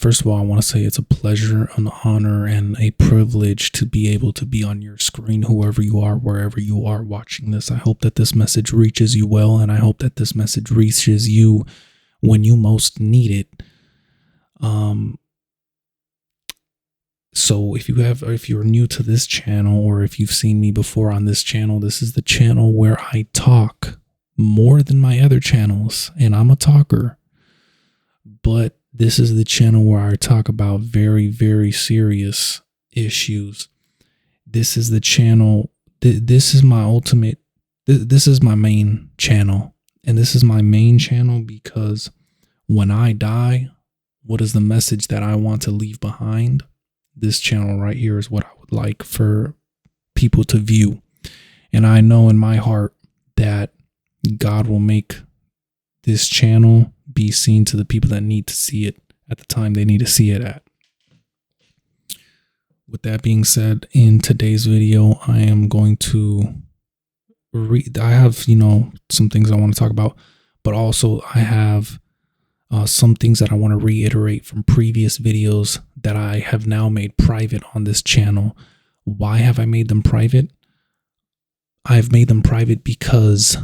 First of all, I want to say it's a pleasure, an honor, and a privilege to be able to be on your screen, whoever you are, wherever you are watching this. I hope that this message reaches you well, and I hope that this message reaches you when you most need it. So if you're new to this channel, or if you've seen me before on this channel, this is the channel where I talk more than my other channels, and I'm a talker. But this is the channel where I talk about very, very serious issues. This is the channel. This is my ultimate. This is my main channel. And this is my main channel because when I die, what is the message that I want to leave behind? This channel right here is what I would like for people to view. And I know in my heart that God will make this channel be seen to the people that need to see it at the time they need to see it at. With that being said, in today's video, I am going to I have, some things I want to talk about, but also I have some things that I want to reiterate from previous videos that I have now made private on this channel. Why have I made them private? I've made them private because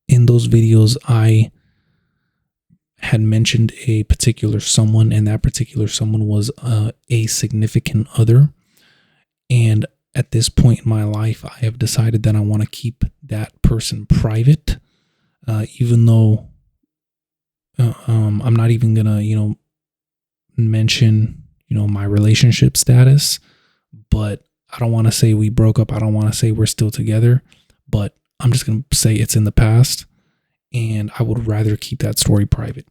in those videos, I had mentioned a particular someone, and that particular someone was a significant other. And at this point in my life, I have decided that I want to keep that person private, even though I'm not even gonna, mention, my relationship status. But I don't want to say we broke up. I don't want to say we're still together. But I'm just going to say it's in the past, and I would rather keep that story private.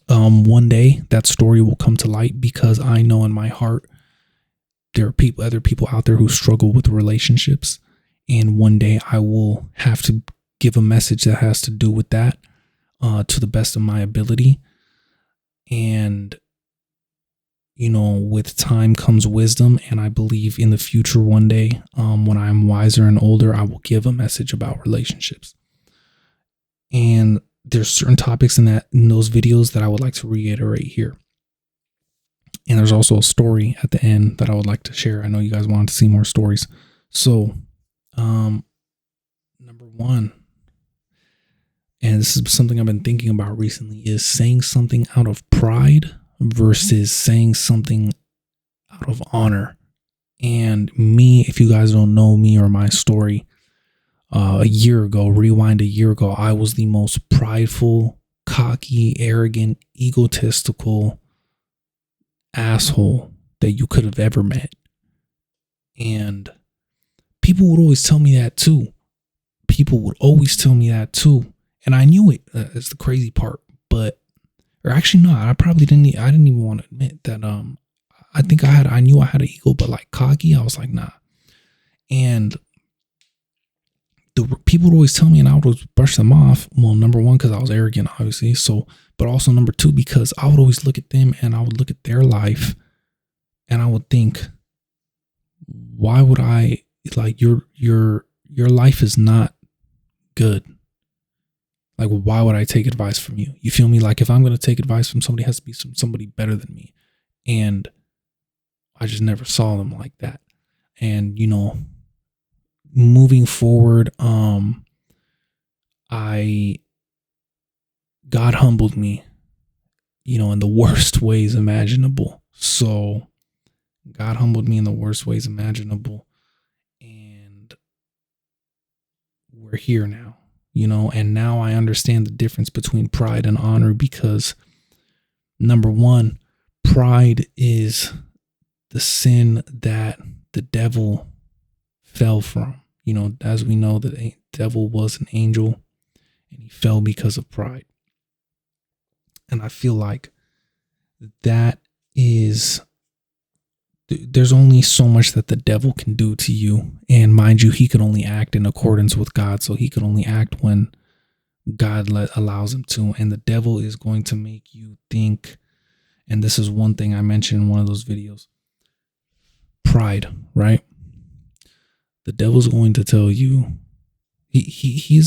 One day that story will come to light because I know in my heart there are other people out there who struggle with relationships, and one day I will have to give a message that has to do with that to the best of my ability. And with time comes wisdom, and I believe in the future one day, when I'm wiser and older, I will give a message about relationships. And there's certain topics in those videos that I would like to reiterate here. And there's also a story at the end that I would like to share. I know you guys wanted to see more stories. So, number one, and this is something I've been thinking about recently, is saying something out of pride versus saying something out of honor. And me, if you guys don't know me or my story, rewind a year ago, I was the most prideful, cocky, arrogant, egotistical asshole that you could have ever met. And people would always tell me that too. And I knew it. That's the crazy part. Or actually not. I didn't even want to admit that. I knew I had an ego, but like cocky, I was like, nah. And the people would always tell me, and I would always brush them off. Well, number one, because I was arrogant, obviously. So, but also number two, because I would always look at them and I would look at their life, and I would think, why would I, like, your life is not good. Like, why would I take advice from you? You feel me? Like, if I'm going to take advice from somebody, it has to be somebody better than me. And I just never saw them like that. And, moving forward, God humbled me, in the worst ways imaginable. So God humbled me in the worst ways imaginable. And we're here now. And now I understand the difference between pride and honor, because number one, pride is the sin that the devil fell from. As we know, the devil was an angel and he fell because of pride. And I feel like there's only so much that the devil can do to you. And mind you, he can only act in accordance with God. So he can only act when God allows him to. And the devil is going to make you think, and this is one thing I mentioned in one of those videos, pride, right? The devil's going to tell you he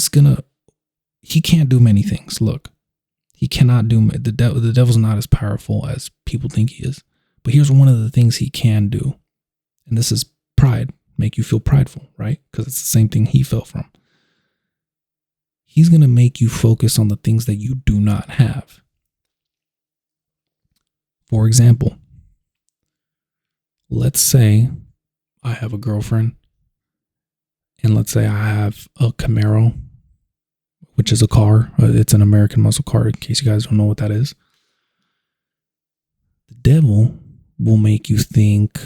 can't do many things. Look, He cannot do the devil. The devil's not as powerful as people think he is. But here's one of the things he can do. And this is pride. Make you feel prideful, right? Because it's the same thing he fell from. He's going to make you focus on the things that you do not have. For example, let's say I have a girlfriend, and let's say I have a Camaro, which is a car. It's an American muscle car, in case you guys don't know what that is. The devil will make you think,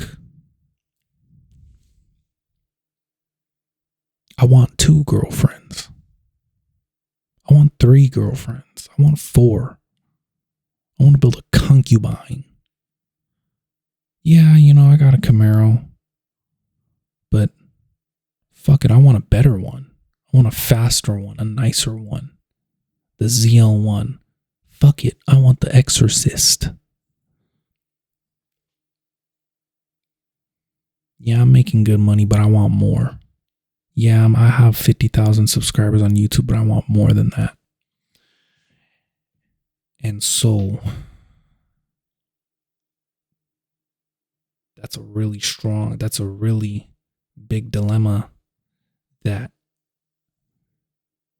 I want 2 girlfriends. I want 3 girlfriends. I want 4. I want to build a concubine. Yeah, I got a Camaro. But fuck it, I want a better one. I want a faster one, a nicer one. The ZL1. Fuck it, I want the Exorcist. Yeah, I'm making good money, but I want more. Yeah, I have 50,000 subscribers on YouTube, but I want more than that. And so that's a really big dilemma that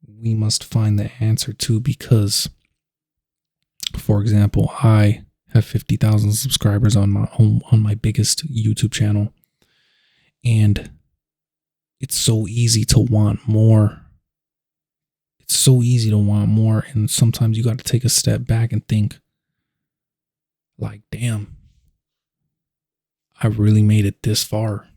we must find the answer to, because, for example, I have 50,000 subscribers on my biggest YouTube channel, and it's so easy to want more. It's so easy to want more, and sometimes you got to take a step back and think, like, damn, I really made it this far.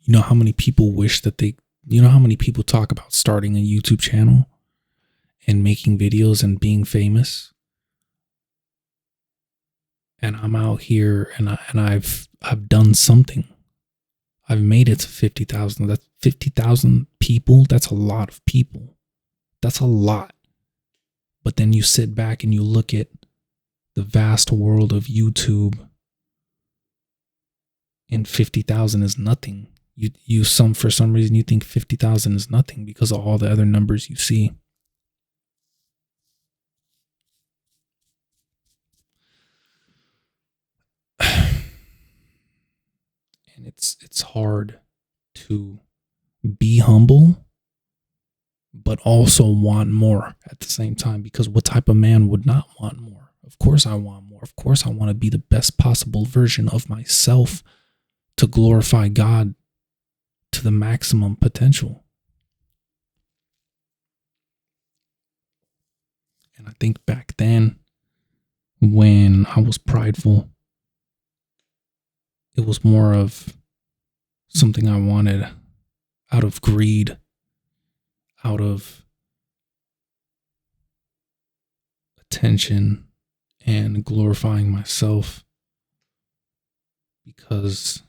You know how many people how many people talk about starting a YouTube channel and making videos and being famous? And I'm out here and I've done something. I've made it to 50,000. That's 50,000 people. That's a lot of people. That's a lot. But then you sit back and you look at the vast world of YouTube, and 50,000 is nothing. For some reason you think 50,000 is nothing because of all the other numbers you see. And it's hard to be humble, but also want more at the same time, because what type of man would not want more? Of course I want more. Of course I want to be the best possible version of myself to glorify God to the maximum potential. And I think back then, when I was prideful, it was more of something I wanted out of greed, out of attention and glorifying myself, because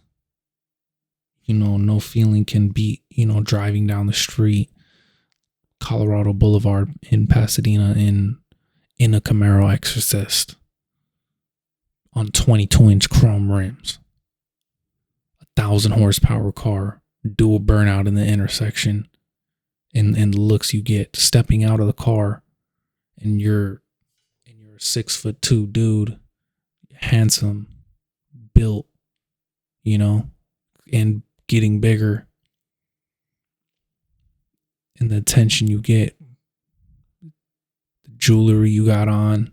no feeling can beat, driving down the street, Colorado Boulevard in Pasadena in a Camaro Exorcist on 22-inch chrome rims, 1,000 horsepower car, dual burnout in the intersection, and the looks you get stepping out of the car, and you're a 6'2" dude, handsome, built, and getting bigger, and the attention you get, the jewelry you got on,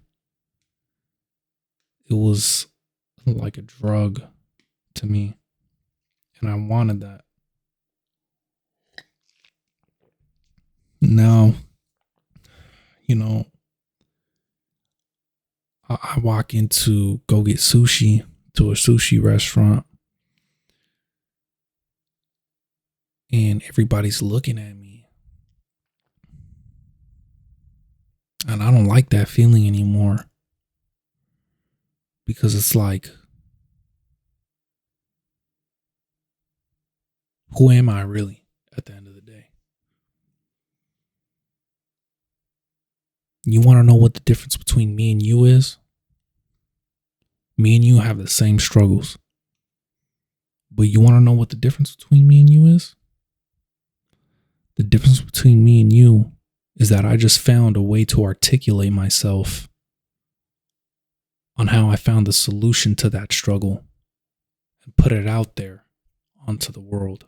it was like a drug to me, and I wanted that. Now, I walk into go get sushi to a sushi restaurant, and everybody's looking at me, and I don't like that feeling anymore, because it's like, who am I really at the end of the day? You want to know what the difference between me and you is? Me and you have the same struggles. But you want to know what the difference between me and you is? The difference between me and you is that I just found a way to articulate myself on how I found the solution to that struggle and put it out there onto the world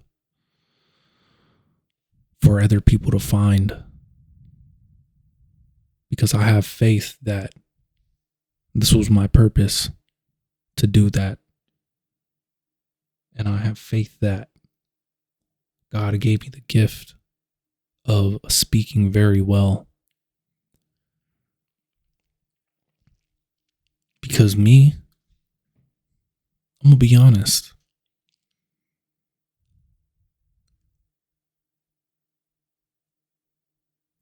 for other people to find. Because I have faith that this was my purpose to do that. And I have faith that God gave me the gift of speaking very well. Because me, I'm going to be honest.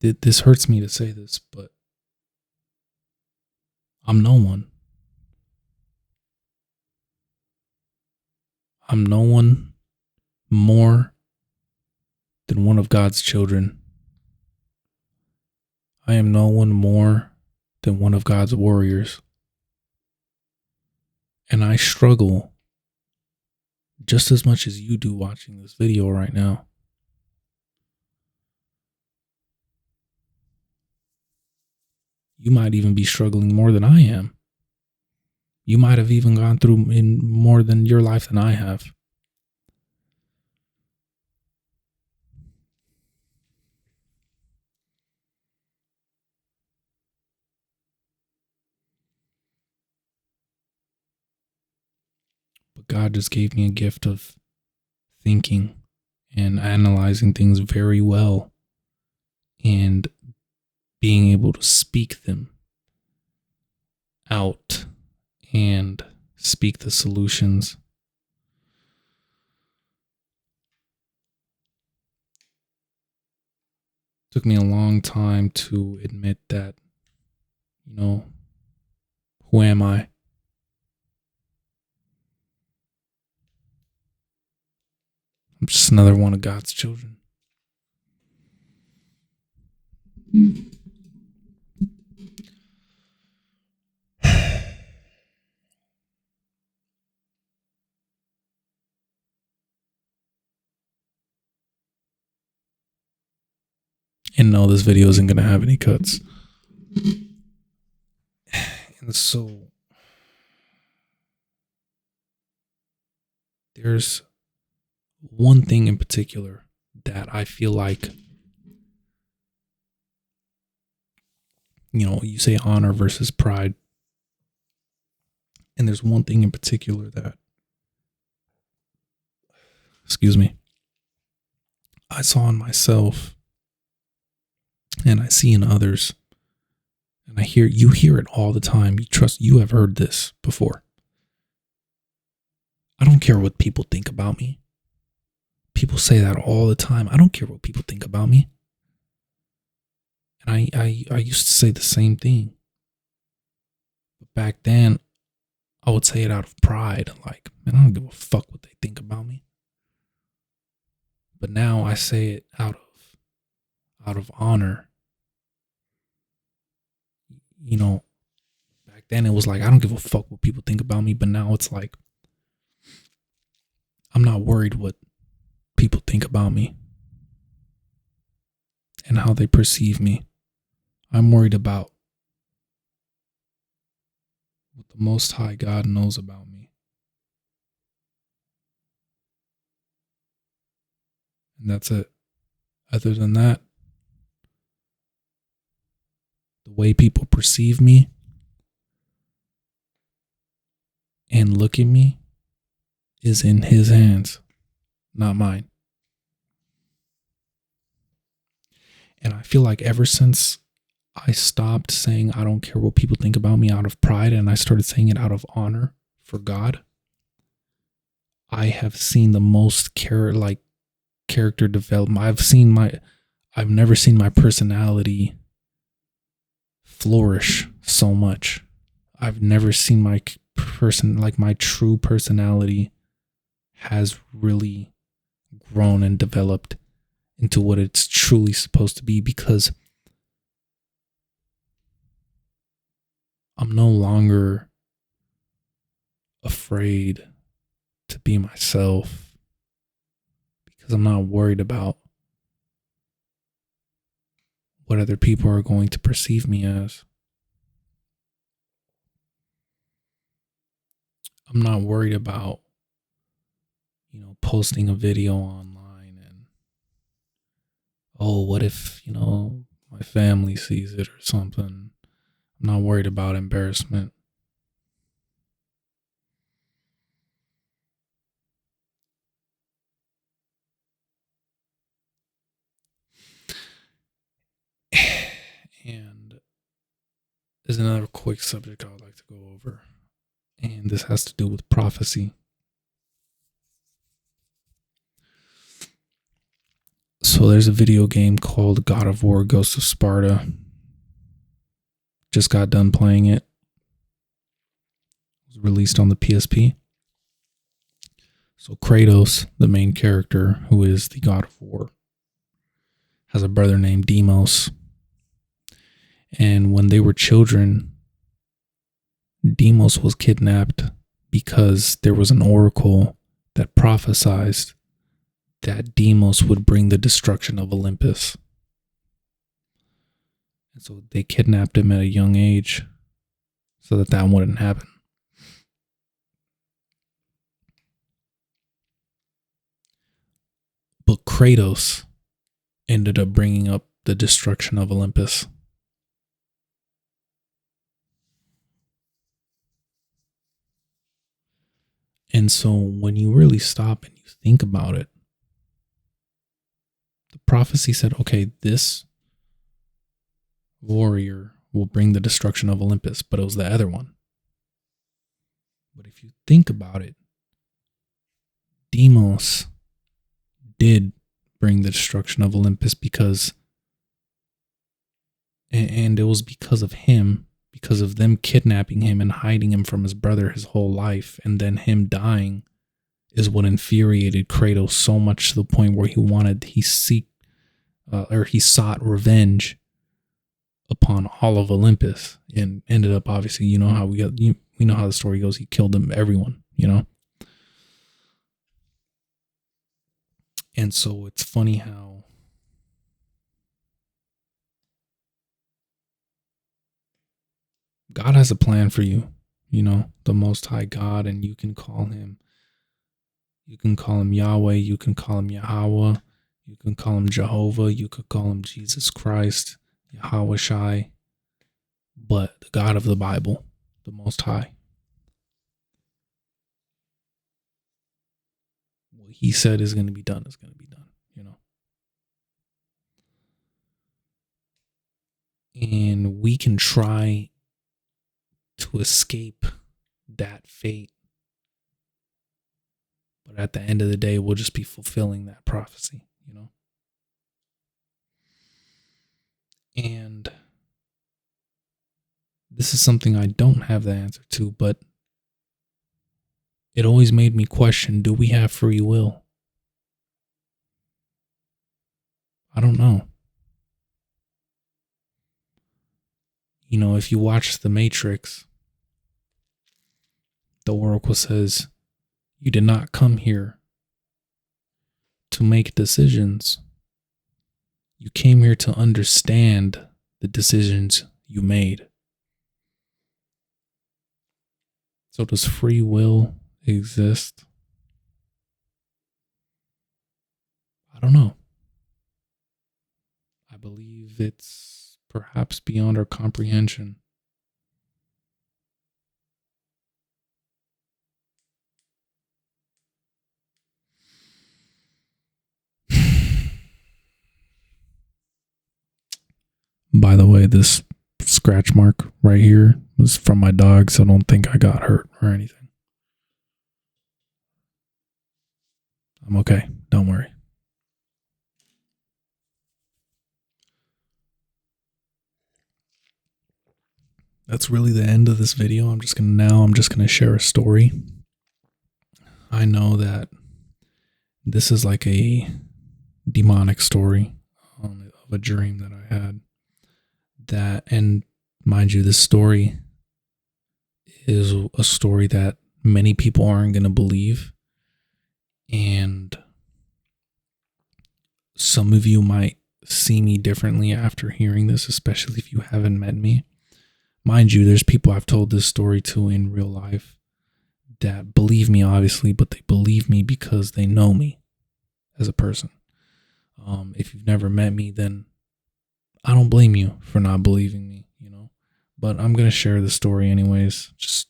This hurts me to say this, but I'm no one. I'm no one more than one of God's children. I am no one more than one of God's warriors. And I struggle just as much as you do watching this video right now. You might even be struggling more than I am. You might have even gone through in more than your life than I have. But God just gave me a gift of thinking and analyzing things very well and being able to speak them out and speak the solutions. It took me a long time to admit that, who am I? I'm just another one of God's children. And no, this video isn't going to have any cuts. And so there's one thing in particular that I feel like, you say honor versus pride. And there's one thing in particular that, I saw in myself and I see in others, and you hear it all the time. You have heard this before. I don't care what people think about me. People say that all the time. I don't care what people think about me. And I used to say the same thing. But back then, I would say it out of pride. Like, man, I don't give a fuck what they think about me. But now I say it out of honor. Back then it was like, I don't give a fuck what people think about me. But now it's like, I'm not worried what people think about me and how they perceive me. I'm worried about what the Most High God knows about me. And that's it. Other than that, the way people perceive me and look at me is in His hands, not mine. And I feel like ever since I stopped saying I don't care what people think about me out of pride and I started saying it out of honor for God, I have seen the most character development. I've never seen my personality flourish so much. I've never seen my true personality has really grown and developed into what it's truly supposed to be, because I'm no longer afraid to be myself, because I'm not worried about what other people are going to perceive me as. I'm not worried about, posting a video online and, oh, what if, my family sees it or something. I'm not worried about embarrassment. And there's another quick subject I would like to go over. And this has to do with prophecy. So there's a video game called God of War Ghosts of Sparta. Just got done playing it. It was released on the PSP. So Kratos, the main character, who is the God of War, has a brother named Deimos. And when they were children, Deimos was kidnapped because there was an oracle that prophesied that Deimos would bring the destruction of Olympus. And so they kidnapped him at a young age so that wouldn't happen. But Kratos ended up bringing up the destruction of Olympus. And so when you really stop and you think about it, the prophecy said, okay, this warrior will bring the destruction of Olympus, but it was the other one. But if you think about it, Deimos did bring the destruction of Olympus because, and it was because of him, because of them kidnapping him and hiding him from his brother his whole life, and then him dying is what infuriated Kratos so much to the point where he sought revenge upon all of Olympus, and ended up, obviously, we know how the story goes. He killed everyone. And so it's funny how God has a plan for you, the Most High God, and you can call him Yahweh, you can call him Yahweh, you can call him Jehovah, you could call him Jesus Christ, Yahweh Shai, but the God of the Bible, the Most High. What he said is going to be done is going to be done, And we can try to escape that fate, but at the end of the day, we'll just be fulfilling that prophecy, And this is something I don't have the answer to, but it always made me question, do we have free will? I don't know. If you watch The Matrix, the Oracle says, you did not come here to make decisions. You came here to understand the decisions you made. So does free will exist? I don't know. I believe it's perhaps beyond our comprehension. By the way, this scratch mark right here was from my dog, so don't think I got hurt or anything. I'm okay. Don't worry. That's really the end of this video. I'm just gonna share a story. I know that this is like a demonic story of a dream that I had. And mind you, this story is a story that many people aren't going to believe. And some of you might see me differently after hearing this, especially if you haven't met me. Mind you, there's people I've told this story to in real life that believe me, obviously, but they believe me because they know me as a person. If you've never met me, then I don't blame you for not believing me, but I'm going to share the story anyways. Just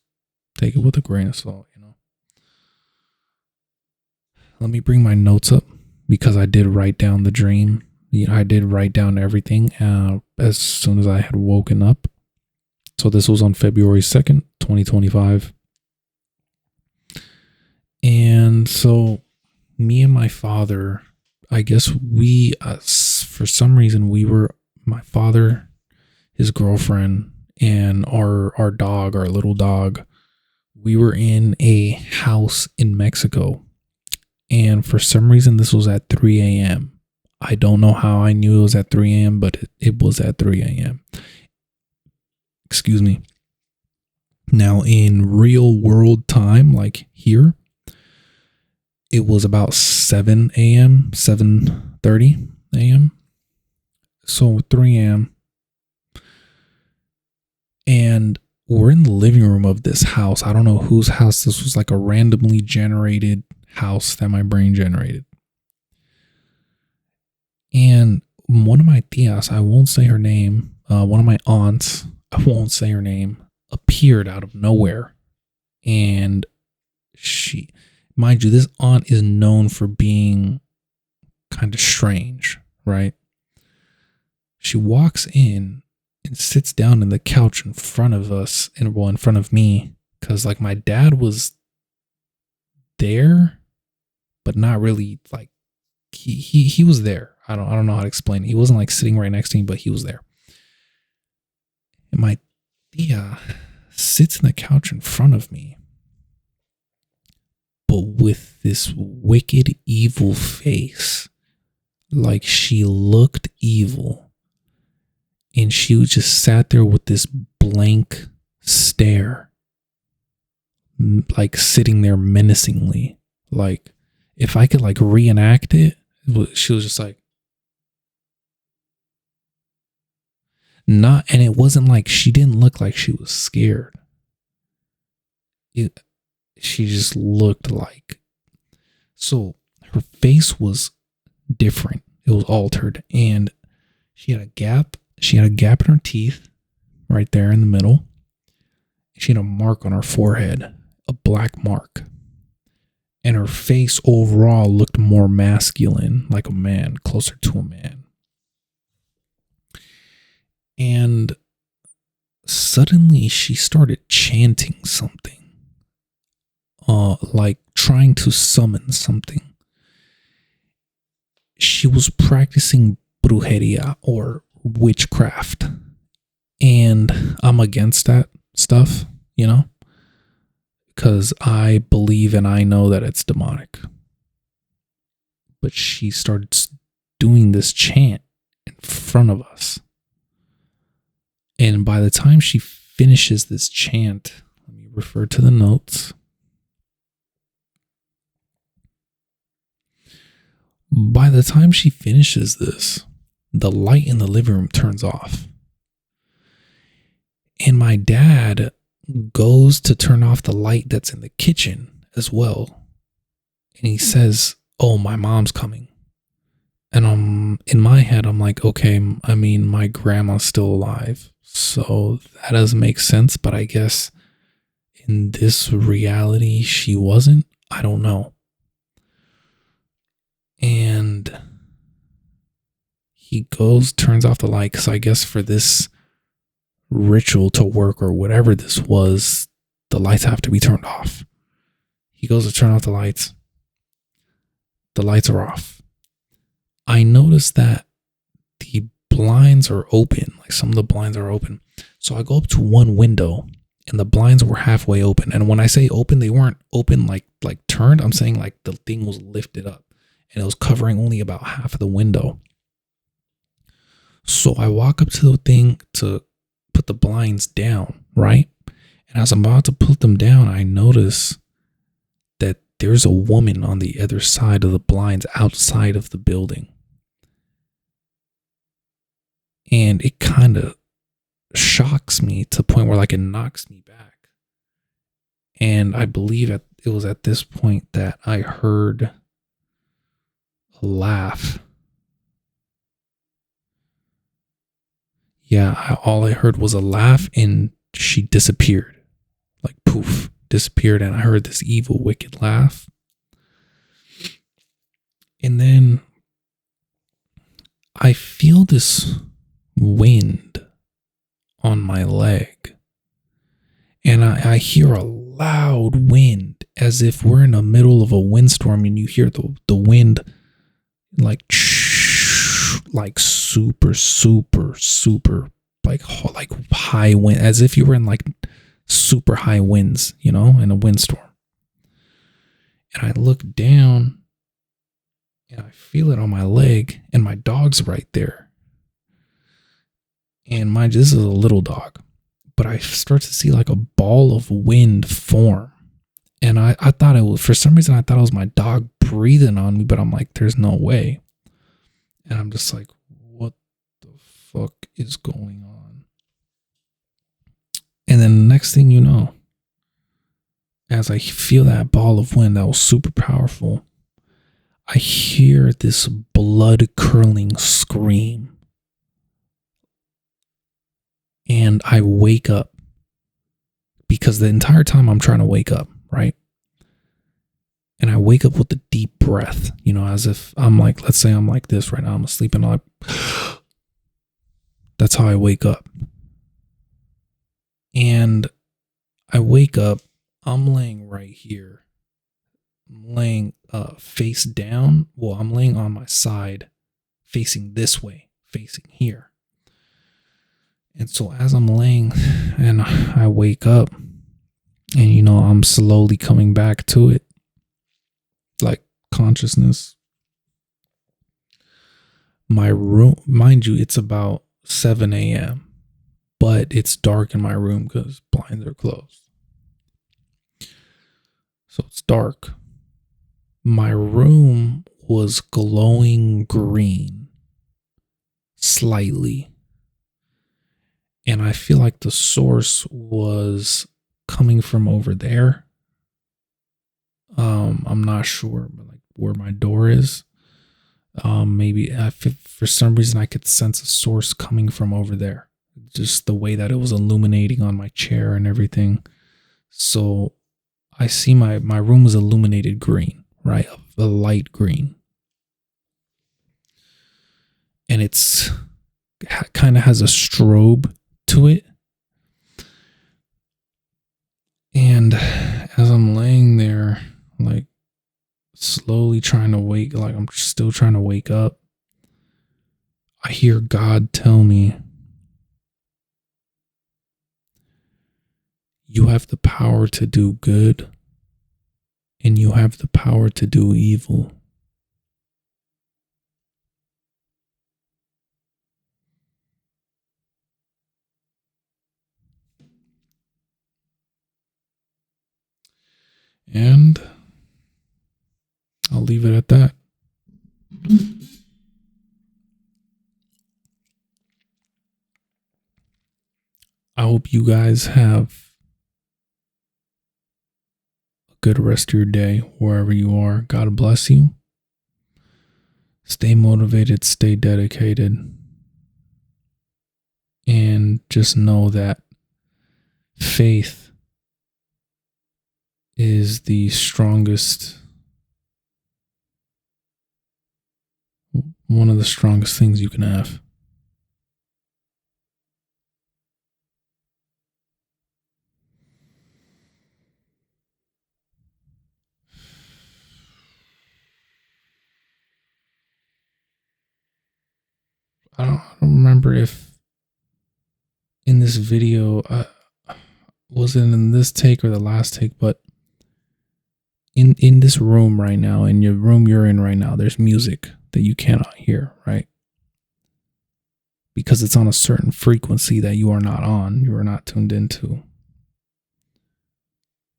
take it with a grain of salt, Let me bring my notes up because I did write down the dream. I did write down everything as soon as I had woken up. So this was on February 2nd, 2025. And so me and my father, I guess we, for some reason, we were, my father, his girlfriend, and our dog, our little dog, we were in a house in Mexico. And for some reason, this was at 3 a.m. I don't know how I knew it was at 3 a.m., but it was at 3 a.m. Excuse me. Now, in real world time, like here, it was about 7 a.m., 7:30 a.m. So 3 a.m. And we're in the living room of this house. I don't know whose house this was, like a randomly generated house that my brain generated. And one of my tias, I won't say her name, one of my aunts, I won't say her name, appeared out of nowhere. And she, mind you, this aunt is known for being kind of strange, right? She walks in and sits down in the couch in front of us, and well, in front of me, because like my dad was there, but not really, like he was there. I don't know how to explain it. He wasn't like sitting right next to me, but he was there. And my tia sits in the couch in front of me, but with this wicked, evil face. Like she looked evil. And she just sat there with this blank stare, like sitting there menacingly. Like if I could like reenact it, she was just like, and it wasn't like, she didn't look like she was scared. She just looked like, so her face was different. It was altered, and she had a gap. She had a gap in her teeth right there in the middle. She had a mark on her forehead, a black mark. And her face overall looked more masculine, like a man, closer to a man. And suddenly she started chanting something, like trying to summon something. She was practicing brujeria, or witchcraft, and I'm against that stuff, because I believe and I know that it's demonic. But she started doing this chant in front of us, and by the time she finishes this chant, let me refer to the notes. By the time she finishes this, the light in the living room turns off. And my dad goes to turn off the light that's in the kitchen as well. And he says, "Oh, my mom's coming." And in my head, I'm like, okay, I mean, my grandma's still alive, so that doesn't make sense. But I guess in this reality, she wasn't. I don't know. And he goes, turns off the light, because I guess for this ritual to work or whatever this was, the lights have to be turned off. He goes to turn off the lights. The lights are off. I noticed that the blinds are open, like some of the blinds are open. So I go up to one window and the blinds were halfway open. And when I say open, they weren't open like turned. I'm saying like the thing was lifted up and it was covering only about half of the window. So I walk up to the thing to put the blinds down, right? And as I'm about to put them down, I notice that there's a woman on the other side of the blinds outside of the building. And it kind of shocks me to the point where like it knocks me back. And I believe it was at this point that I heard a laugh. Yeah, all I heard was a laugh, and she disappeared. Like poof, disappeared, and I heard this evil, wicked laugh. And then I feel this wind on my leg. And I hear a loud wind, as if we're in the middle of a windstorm and you hear the wind like super, super, super, like high wind, as if you were in like super high winds, you know, in a windstorm. And I look down and I feel it on my leg, and my dog's right there. And this is a little dog, but I start to see like a ball of wind form. And I thought it was, for some reason, I thought it was my dog breathing on me, but I'm like, there's no way. And I'm just like, what the fuck is going on? And then the next thing you know, as I feel that ball of wind that was super powerful, I hear this blood-curdling scream. And I wake up, because the entire time I'm trying to wake up, right? And I wake up with a deep breath, you know, as if I'm like, let's say I'm like this right now, I'm asleep, and I'm like, that's how I wake up. And I wake up, I'm laying right here. I'm laying face down. Well, I'm laying on my side, facing this way, facing here. And so as I'm laying and I wake up, and you know, I'm slowly coming back to it, like consciousness. My room, mind you, it's about 7 a.m., but it's dark in my room because blinds are closed. So it's dark. My room was glowing green, slightly. And I feel like the source was coming from over there. I'm not sure, but like where my door is. Maybe for some reason I could sense a source coming from over there. Just the way that it was illuminating on my chair and everything. So I see my room was illuminated green, right? A light green. And it's kind of has a strobe to it. And as I'm laying there, like slowly trying to wake, like I'm still trying to wake up, I hear God tell me, you have the power to do good, and you have the power to do evil. And I'll leave it at that. I hope you guys have a good rest of your day wherever you are. God bless you. Stay motivated, stay dedicated. And just know that faith is the strongest, one of the strongest things you can have. I don't remember if in this video, was it in this take or the last take, but in this room right now, in your room you're in right now, there's music that you cannot hear, right? Because it's on a certain frequency that you are not on, you are not tuned into.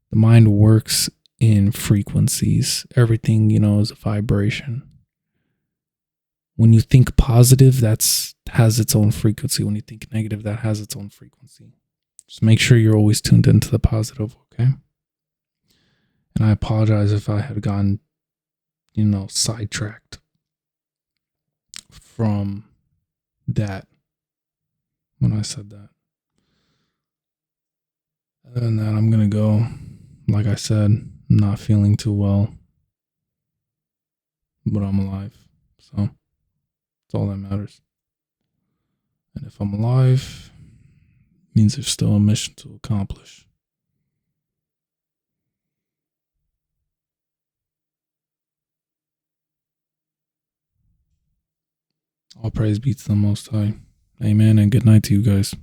The mind works in frequencies. Everything, you know, is a vibration. When you think positive, that's has its own frequency. When you think negative, that has its own frequency. Just make sure you're always tuned into the positive, okay? And I apologize if I had gotten, sidetracked from that when I said that. Other than that, I'm going to go. Like I said, I'm not feeling too well, but I'm alive. So that's all that matters. And if I'm alive, it means there's still a mission to accomplish. All praise be to the Most High. Amen, and good night to you guys.